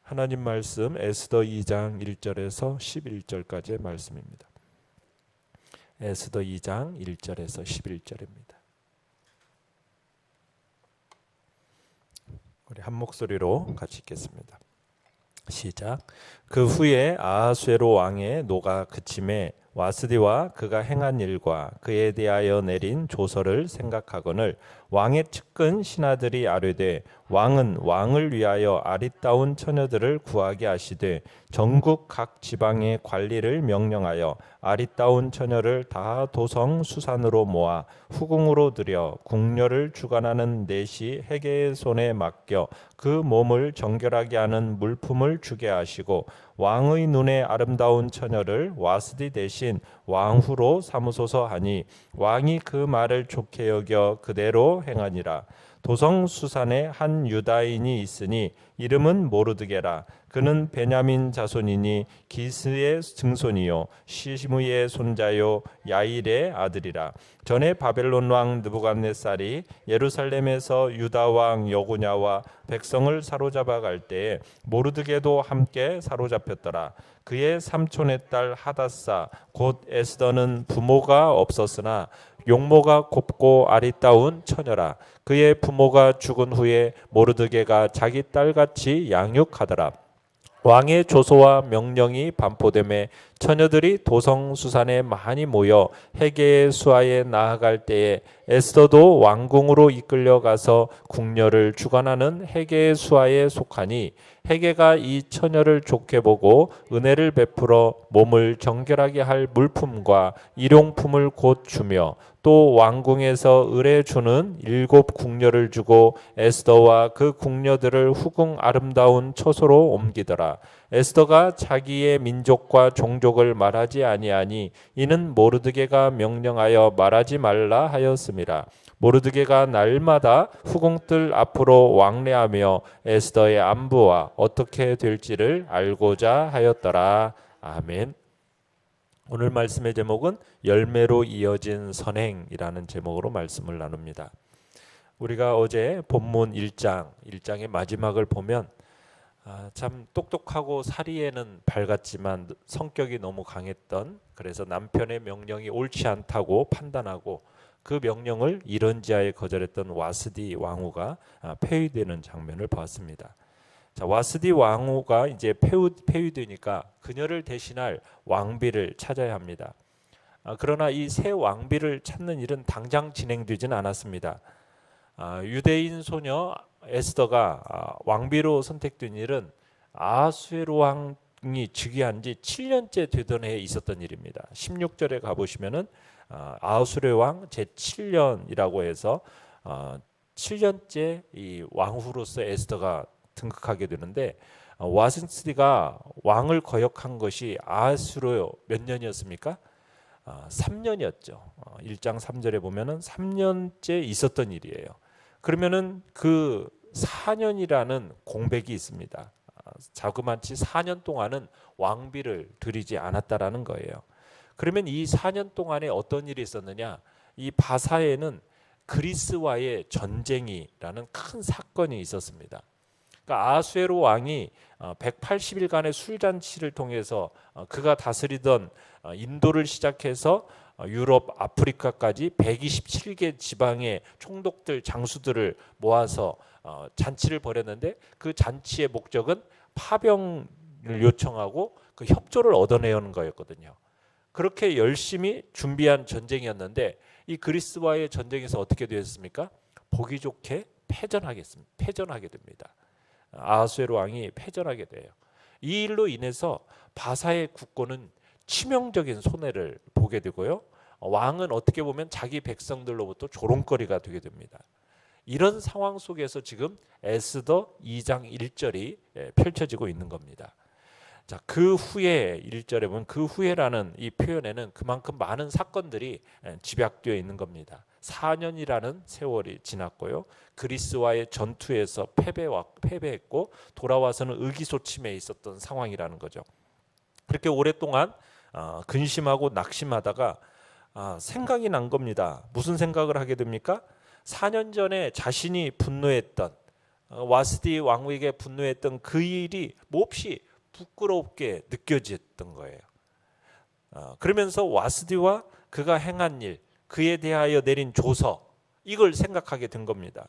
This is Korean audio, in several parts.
하나님 말씀 에스더 2장 1절에서 11절까지의 말씀입니다. 에스더 2장 1절에서 11절입니다. 우리 한 목소리로 같이 읽겠습니다. 시작. 그 후에 아하수에로 왕의 노가 그침에 와스디와 그가 행한 일과 그에 대하여 내린 조서를 생각하거늘 왕의 측근 신하들이 아뢰되 왕은 왕을 위하여 아리따운 처녀들을 구하게 하시되 전국 각 지방의 관리를 명령하여 아리따운 처녀를 다 도성 수산으로 모아 후궁으로 들여 궁녀를 주관하는 넷이 헤게의 손에 맡겨 그 몸을 정결하게 하는 물품을 주게 하시고 왕의 눈에 아름다운 처녀를 와스디 대신 왕후로 삼으소서 하니 왕이 그 말을 좋게 여겨 그대로 행하니라. 도성 수산에 한 유다인이 있으니 이름은 모르드게라. 그는 베냐민 자손이니 기스의 증손이요 시므의 손자요 야일의 아들이라. 전에 바벨론 왕 느부갓네살이 예루살렘에서 유다 왕 여고냐와 백성을 사로잡아 갈 때에 모르드게도 함께 사로잡혔더라. 그의 삼촌의 딸 하닷사 곧 에스더는 부모가 없었으나 용모가 곱고 아리따운 처녀라. 그의 부모가 죽은 후에 모르드게가 자기 딸같이 양육하더라. 왕의 조서와 명령이 반포됨에 처녀들이 도성 수산에 많이 모여 헤게의 수하에 나아갈 때에 에스더도 왕궁으로 이끌려 가서 궁녀를 주관하는 헤게의 수하에 속하니 헤게가 이 처녀를 좋게 보고 은혜를 베풀어 몸을 정결하게 할 물품과 일용품을 곧 주며 또 왕궁에서 을에 주는 7 궁녀를 주고 에스더와 그 궁녀들을 후궁 아름다운 처소로 옮기더라. 에스더가 자기의 민족과 종족을 말하지 아니하니 이는 모르드게가 명령하여 말하지 말라 하였음이라. 모르드게가 날마다 후궁들 앞으로 왕래하며 에스더의 안부와 어떻게 될지를 알고자 하였더라. 아멘. 오늘 말씀의 제목은 열매로 이어진 선행이라는 제목으로 말씀을 나눕니다. 우리가 어제 본문 1장의 마지막을 보면 참 똑똑하고 사리에는 밝았지만 성격이 너무 강했던, 그래서 남편의 명령이 옳지 않다고 판단하고 그 명령을 이런지하에 거절했던 와스디 왕후가 폐위되는 장면을 보았습니다. 자, 와스디 왕후가 이제 폐위되니까 그녀를 대신할 왕비를 찾아야 합니다. 그러나 이 새 왕비를 찾는 일은 당장 진행되지는 않았습니다. 유대인 소녀 에스더가 왕비로 선택된 일은 아하수에로 왕이 즉위한 지 7년째 되던 해에 있었던 일입니다. 16절에 가보시면은 아하수에로 왕 제7년이라고 해서 7년째 이 왕후로서 에스더가 등극하게 되는데, 와스디가 왕을 거역한 것이 아하수에로 몇 년이었습니까? 3년이었죠. 1장 3절에 보면은 3년째 있었던 일이에요. 그러면은 그 4년이라는 공백이 있습니다. 자그마치 4년 동안은 왕비를 들이지 않았다라는 거예요. 그러면 이 4년 동안에 어떤 일이 있었느냐? 이 바사에는 그리스와의 전쟁이라는 큰 사건이 있었습니다. 그러니까 아하수에로 왕이 180일간의 술잔치를 통해서 그가 다스리던 인도를 시작해서 유럽, 아프리카까지 127개 지방의 총독들, 장수들을 모아서 잔치를 벌였는데, 그 잔치의 목적은 파병을 요청하고 그 협조를 얻어내는 거였거든요. 그렇게 열심히 준비한 전쟁이었는데, 이 그리스와의 전쟁에서 어떻게 되었습니까? 보기 좋게 패전하게 됩니다. 아하수에로 왕이 패전하게 돼요. 이 일로 인해서 바사의 국고는 치명적인 손해를 보게 되고요. 왕은 어떻게 보면 자기 백성들로부터 조롱거리가 되게 됩니다. 이런 상황 속에서 지금 에스더 2장 1절이 펼쳐지고 있는 겁니다. 자, 그 후에 1절에 보면 그 후에라는 이 표현에는 그만큼 많은 사건들이 집약되어 있는 겁니다. 4년이라는 세월이 지났고요. 그리스와의 전투에서 패배했고 돌아와서는 의기소침해 있었던 상황이라는 거죠. 그렇게 오랫동안 근심하고 낙심하다가 생각이 난 겁니다. 무슨 생각을 하게 됩니까? 4년 전에 자신이 분노했던 와스디 왕에게 분노했던 그 일이 몹시 부끄럽게 느껴졌던 거예요. 그러면서 와스디와 그가 행한 일, 그에 대하여 내린 조서, 이걸 생각하게 된 겁니다.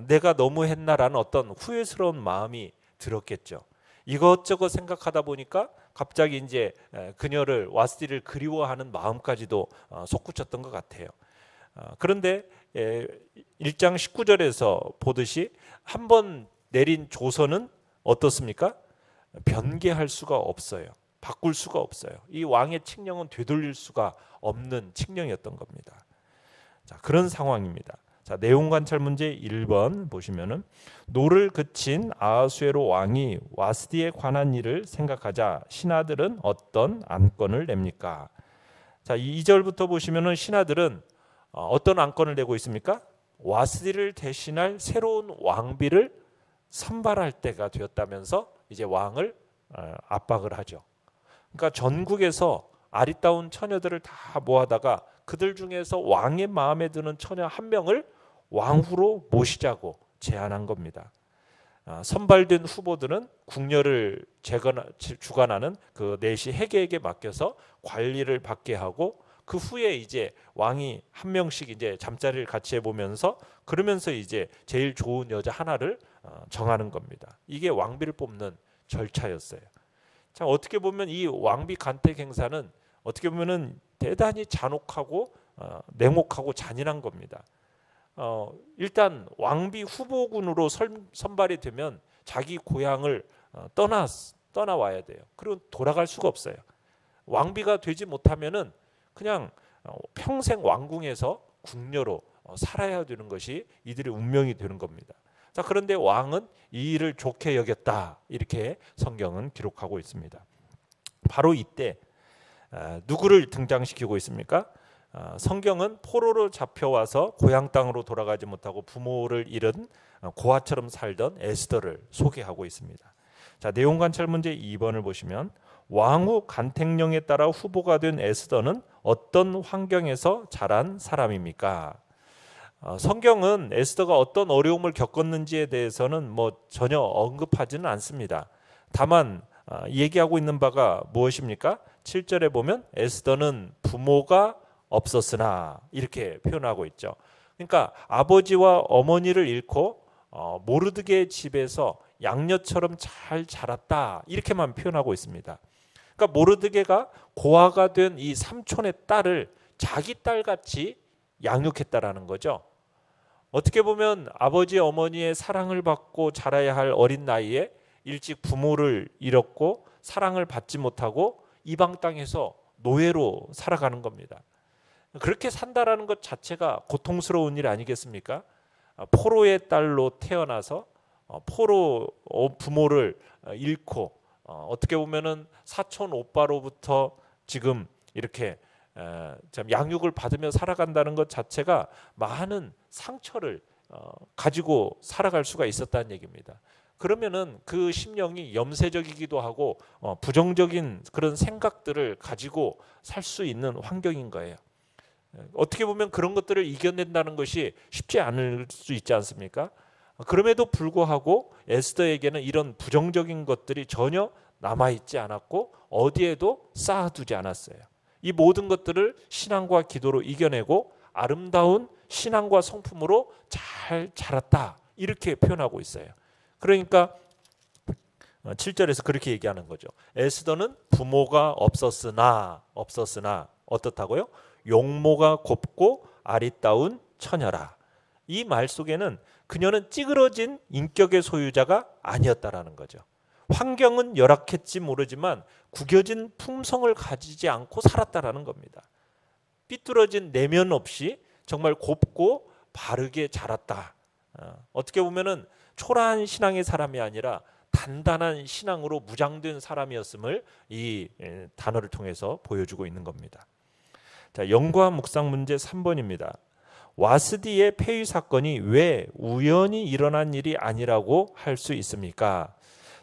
내가 너무 했나라는 어떤 후회스러운 마음이 들었겠죠. 이것저것 생각하다 보니까 갑자기 이제 그녀를, 와스디를 그리워하는 마음까지도 솟구쳤던 것 같아요. 그런데 1장 19절에서 보듯이 한 번 내린 조서는 어떻습니까? 변개할 수가 없어요. 바꿀 수가 없어요. 이 왕의 칙령은 되돌릴 수가 없는 칙령이었던 겁니다. 자, 그런 상황입니다. 자, 내용 관찰 문제 1번 보시면은 노를 그친 아하수에로 왕이 와스디에 관한 일을 생각하자 신하들은 어떤 안건을 냅니까? 자, 2절부터 보시면은 신하들은 어떤 안건을 내고 있습니까? 와스디를 대신할 새로운 왕비를 선발할 때가 되었다면서 이제 왕을 압박을 하죠. 그러니까 전국에서 아리따운 처녀들을 다 모아다가 그들 중에서 왕의 마음에 드는 처녀 한 명을 왕후로 모시자고 제안한 겁니다. 선발된 후보들은 궁녀를 주관하는 그 내시 해계에게 맡겨서 관리를 받게 하고 그 후에 이제 왕이 한 명씩 이제 잠자리를 같이 해보면서 그러면서 이제 제일 좋은 여자 하나를 정하는 겁니다. 이게 왕비를 뽑는 절차였어요. 자, 어떻게 보면 이 왕비 간택 행사는 어떻게 보면은 대단히 잔혹하고 냉혹하고 잔인한 겁니다. 일단 왕비 후보군으로 선발이 되면 자기 고향을 떠나와야 돼요. 그리고 돌아갈 수가 없어요. 왕비가 되지 못하면은 그냥 평생 왕궁에서 궁녀로 살아야 되는 것이 이들의 운명이 되는 겁니다. 자, 그런데 왕은 이 일을 좋게 여겼다, 이렇게 성경은 기록하고 있습니다. 바로 이때 누구를 등장시키고 있습니까? 성경은 포로로 잡혀와서 고향 땅으로 돌아가지 못하고 부모를 잃은 고아처럼 살던 에스더를 소개하고 있습니다. 자, 내용 관찰 문제 2번을 보시면 왕후 간택령에 따라 후보가 된 에스더는 어떤 환경에서 자란 사람입니까? 성경은 에스더가 어떤 어려움을 겪었는지에 대해서는 전혀 언급하지는 않습니다. 다만 얘기하고 있는 바가 무엇입니까? 7절에 보면 에스더는 부모가 없었으나 이렇게 표현하고 있죠. 그러니까 아버지와 어머니를 잃고 모르드게의 집에서 양녀처럼 잘 자랐다, 이렇게만 표현하고 있습니다. 그러니까 모르드게가 고아가 된 이 삼촌의 딸을 자기 딸같이 양육했다라는 거죠. 어떻게 보면 아버지 어머니의 사랑을 받고 자라야 할 어린 나이에 일찍 부모를 잃었고 사랑을 받지 못하고 이방 땅에서 노예로 살아가는 겁니다. 그렇게 산다라는 것 자체가 고통스러운 일 아니겠습니까? 포로의 딸로 태어나서 포로 부모를 잃고 어떻게 보면은 사촌 오빠로부터 지금 이렇게 양육을 받으며 살아간다는 것 자체가 많은 상처를 가지고 살아갈 수가 있었다는 얘기입니다. 그러면은 그 심령이 염세적이기도 하고 부정적인 그런 생각들을 가지고 살 수 있는 환경인 거예요. 어떻게 보면 그런 것들을 이겨낸다는 것이 쉽지 않을 수 있지 않습니까? 그럼에도 불구하고 에스더에게는 이런 부정적인 것들이 전혀 남아있지 않았고 어디에도 쌓아두지 않았어요. 이 모든 것들을 신앙과 기도로 이겨내고 아름다운 신앙과 성품으로 잘 자랐다, 이렇게 표현하고 있어요. 그러니까 7절에서 그렇게 얘기하는 거죠. 에스더는 부모가 없었으나 어떻다고요? 용모가 곱고 아리따운 처녀라. 이 말 속에는 그녀는 찌그러진 인격의 소유자가 아니었다라는 거죠. 환경은 열악했지 모르지만 구겨진 품성을 가지지 않고 살았다라는 겁니다. 삐뚤어진 내면 없이 정말 곱고 바르게 자랐다. 어떻게 보면은 초라한 신앙의 사람이 아니라 단단한 신앙으로 무장된 사람이었음을 이 단어를 통해서 보여주고 있는 겁니다. 자, 연구와 묵상 문제 3번입니다. 와스디의 폐위 사건이 왜 우연히 일어난 일이 아니라고 할 수 있습니까?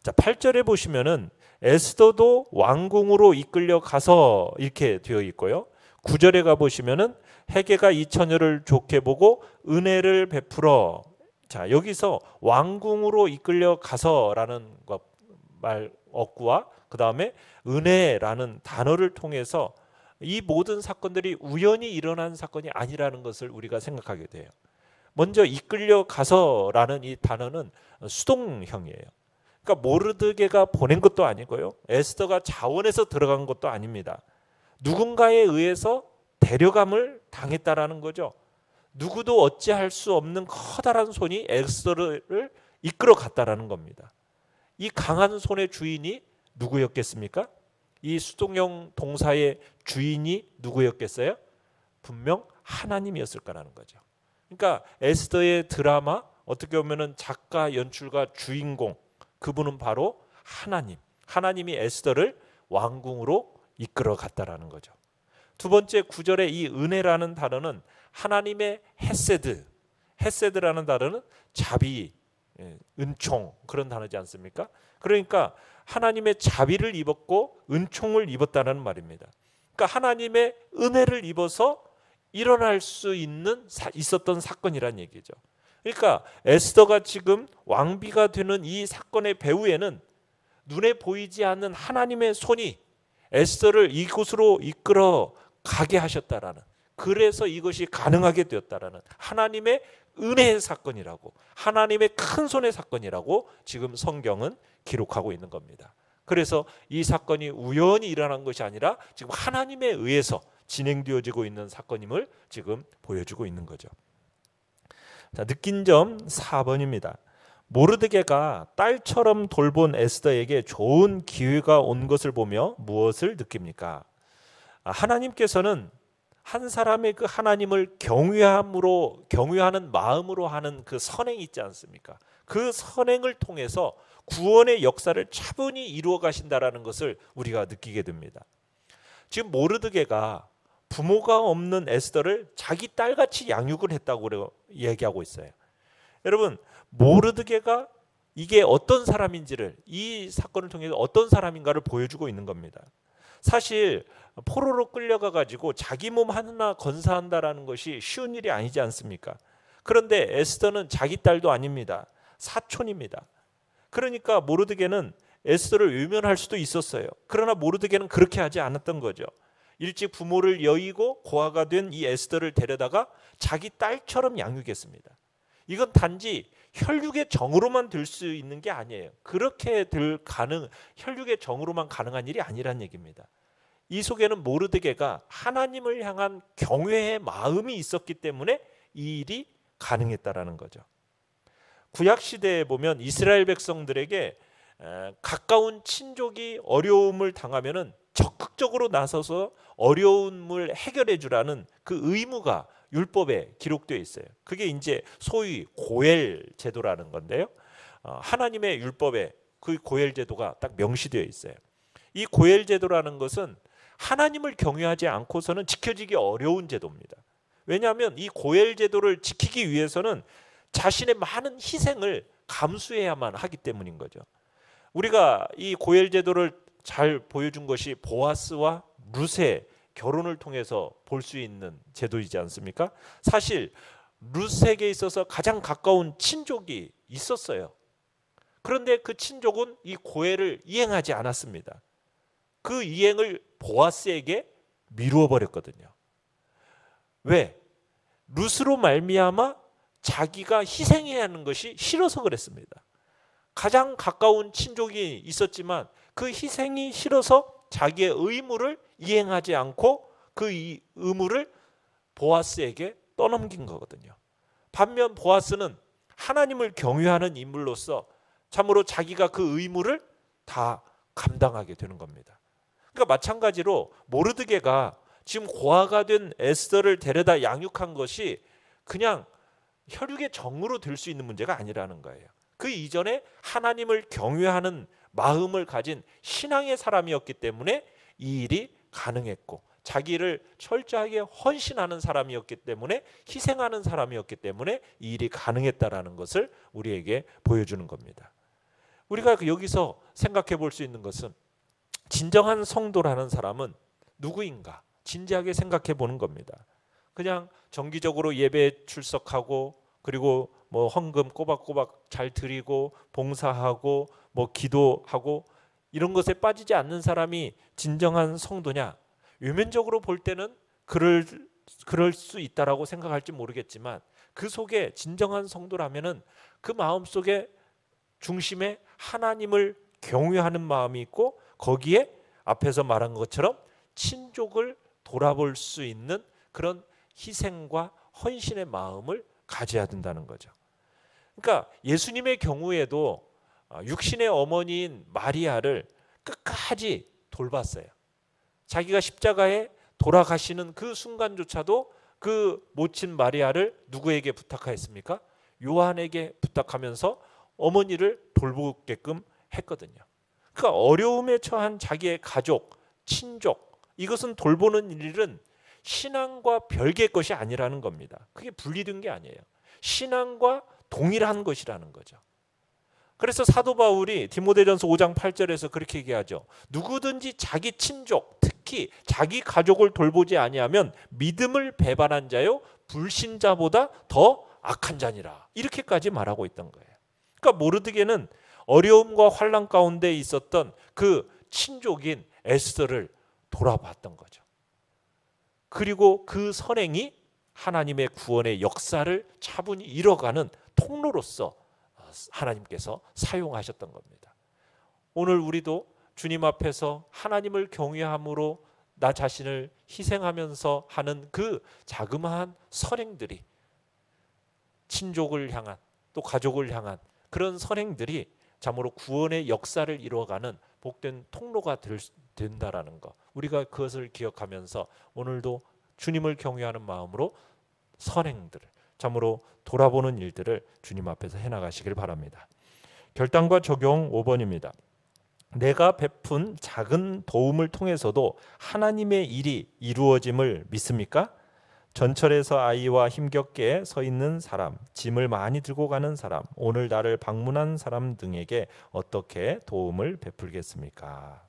자, 8절에 보시면은 에스더도 왕궁으로 이끌려 가서 이렇게 되어 있고요. 9절에 가 보시면은 해게가 이 처녀를 좋게 보고 은혜를 베풀어. 자, 여기서 왕궁으로 이끌려 가서라는 말 어구와 그 다음에 은혜라는 단어를 통해서 이 모든 사건들이 우연히 일어난 사건이 아니라는 것을 우리가 생각하게 돼요. 먼저 이끌려 가서라는 이 단어는 수동형이에요. 그러니까 모르드게가 보낸 것도 아니고요, 에스더가 자원해서 들어간 것도 아닙니다. 누군가에 의해서 데려감을 당했다라는 거죠. 누구도 어찌할 수 없는 커다란 손이 에스더를 이끌어 갔다라는 겁니다. 이 강한 손의 주인이 누구였겠습니까? 이 수동형 동사의 주인이 누구였겠어요? 분명 하나님이었을 거라는 거죠. 그러니까 에스더의 드라마, 어떻게 보면은 작가, 연출가, 주인공, 그분은 바로 하나님. 하나님이 에스더를 왕궁으로 이끌어 갔다라는 거죠. 두 번째 구절의 이 은혜라는 단어는 하나님의 헤세드, 헤세드라는 단어는 자비, 은총, 그런 단어지 않습니까? 그러니까 하나님의 자비를 입었고 은총을 입었다는 말입니다. 그러니까 하나님의 은혜를 입어서 일어날 수 있었던 사건이란 얘기죠. 그러니까 에스더가 지금 왕비가 되는 이 사건의 배후에는 눈에 보이지 않는 하나님의 손이 에스더를 이곳으로 이끌어 가게 하셨다라는, 그래서 이것이 가능하게 되었다라는 하나님의 은혜의 사건이라고, 하나님의 큰 손의 사건이라고 지금 성경은 기록하고 있는 겁니다. 그래서 이 사건이 우연히 일어난 것이 아니라 지금 하나님에 의해서 진행되어지고 있는 사건임을 지금 보여주고 있는 거죠. 자, 느낀 점 4번입니다. 모르드게가 딸처럼 돌본 에스더에게 좋은 기회가 온 것을 보며 무엇을 느낍니까? 하나님께서는 한 사람의 그 하나님을 경외하는 마음으로 하는 그 선행이 있지 않습니까? 그 선행을 통해서 구원의 역사를 차분히 이루어 가신다라는 것을 우리가 느끼게 됩니다. 지금 모르드게가 부모가 없는 에스더를 자기 딸같이 양육을 했다고 얘기하고 있어요. 여러분, 모르드게가 이게 어떤 사람인지를, 이 사건을 통해서 어떤 사람인가를 보여주고 있는 겁니다. 사실 포로로 끌려가 가지고 자기 몸 하나 건사한다라는 것이 쉬운 일이 아니지 않습니까? 그런데 에스더는 자기 딸도 아닙니다. 사촌입니다. 그러니까 모르드게는 에스더를 외면할 수도 있었어요. 그러나 모르드게는 그렇게 하지 않았던 거죠. 일찍 부모를 여의고 고아가 된 이 에스더를 데려다가 자기 딸처럼 양육했습니다. 이건 단지 혈육의 정으로만 될 수 있는 게 아니에요. 그렇게 혈육의 정으로만 가능한 일이 아니란 얘기입니다. 이 속에는 모르드게가 하나님을 향한 경외의 마음이 있었기 때문에 이 일이 가능했다라는 거죠. 구약 시대에 보면 이스라엘 백성들에게 가까운 친족이 어려움을 당하면은 적극적으로 나서서 어려움을 해결해 주라는 그 의무가 율법에 기록되어 있어요. 그게 이제 소위 고엘 제도라는 건데요. 하나님의 율법에 그 고엘 제도가 딱 명시되어 있어요. 이 고엘 제도라는 것은 하나님을 경외하지 않고서는 지켜지기 어려운 제도입니다. 왜냐하면 이 고엘 제도를 지키기 위해서는 자신의 많은 희생을 감수해야만 하기 때문인 거죠. 우리가 이 고엘 제도를 잘 보여준 것이 보아스와 룻의 결혼을 통해서 볼 수 있는 제도이지 않습니까? 사실 룻에게 있어서 가장 가까운 친족이 있었어요. 그런데 그 친족은 이 고엘을 이행하지 않았습니다. 그 이행을 보아스에게 미루어 버렸거든요. 왜? 룻으로 말미암아 자기가 희생해야 하는 것이 싫어서 그랬습니다. 가장 가까운 친족이 있었지만 그 희생이 싫어서 자기의 의무를 이행하지 않고 그 의무를 보아스에게 떠넘긴 거거든요. 반면 보아스는 하나님을 경외하는 인물로서 참으로 자기가 그 의무를 다 감당하게 되는 겁니다. 그러니까 마찬가지로 모르드게가 지금 고아가 된 에스더를 데려다 양육한 것이 그냥 혈육의 정으로 될 수 있는 문제가 아니라는 거예요. 그 이전에 하나님을 경외하는 마음을 가진 신앙의 사람이었기 때문에 이 일이 가능했고, 자기를 철저하게 헌신하는 사람이었기 때문에, 희생하는 사람이었기 때문에 이 일이 가능했다라는 것을 우리에게 보여주는 겁니다. 우리가 여기서 생각해 볼 수 있는 것은 진정한 성도라는 사람은 누구인가 진지하게 생각해 보는 겁니다. 그냥 정기적으로 예배에 출석하고 그리고 뭐 헌금 꼬박꼬박 잘 드리고 봉사하고 뭐 기도하고 이런 것에 빠지지 않는 사람이 진정한 성도냐? 외면적으로 볼 때는 그럴 수 있다라고 생각할지 모르겠지만 그 속에 진정한 성도라면은 그 마음 속에 중심에 하나님을 경외하는 마음이 있고 거기에 앞에서 말한 것처럼 친족을 돌아볼 수 있는 그런 희생과 헌신의 마음을 가져야 된다는 거죠. 그러니까 예수님의 경우에도 육신의 어머니인 마리아를 끝까지 돌봤어요. 자기가 십자가에 돌아가시는 그 순간조차도 그 모친 마리아를 누구에게 부탁하였습니까? 요한에게 부탁하면서 어머니를 돌보게끔 했거든요. 그러니까 어려움에 처한 자기의 가족, 친족, 이것은 돌보는 일은 신앙과 별개의 것이 아니라는 겁니다. 그게 분리된 게 아니에요. 신앙과 동일한 것이라는 거죠. 그래서 사도 바울이 디모데전서 5장 8절에서 그렇게 얘기하죠. 누구든지 자기 친족, 특히 자기 가족을 돌보지 아니하면 믿음을 배반한 자요 불신자보다 더 악한 자니라. 이렇게까지 말하고 있던 거예요. 그러니까 모르드게는 어려움과 환난 가운데 있었던 그 친족인 에스더를 돌아봤던 거죠. 그리고 그 선행이 하나님의 구원의 역사를 차분히 이뤄가는 통로로서 하나님께서 사용하셨던 겁니다. 오늘 우리도 주님 앞에서 하나님을 경외함으로 나 자신을 희생하면서 하는 그 자그마한 선행들이 친족을 향한 또 가족을 향한 그런 선행들이 참으로 구원의 역사를 이루어가는 복된 통로가 된다라는 것, 우리가 그것을 기억하면서 오늘도 주님을 경외하는 마음으로 선행들을 참으로 돌아보는 일들을 주님 앞에서 해나가시길 바랍니다. 결단과 적용 5번입니다. 내가 베푼 작은 도움을 통해서도 하나님의 일이 이루어짐을 믿습니까? 전철에서 아이와 힘겹게 서 있는 사람, 짐을 많이 들고 가는 사람, 오늘 나를 방문한 사람 등에게 어떻게 도움을 베풀겠습니까?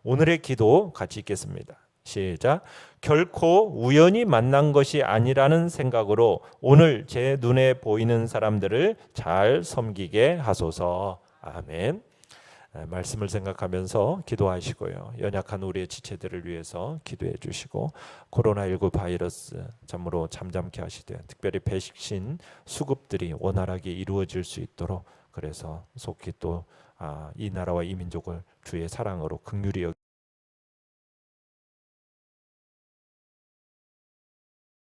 오늘의 기도 같이 읽겠습니다. 시작. 결코 우연히 만난 것이 아니라는 생각으로 오늘 제 눈에 보이는 사람들을 잘 섬기게 하소서. 아멘. 말씀을 생각하면서 기도하시고요. 연약한 우리의 지체들을 위해서 기도해 주시고 코로나19 바이러스 참으로 잠잠케 하시되 특별히 백신 수급들이 원활하게 이루어질 수 있도록 그래서 속히 또 이 나라와 이 민족을 주의 사랑으로 긍휼히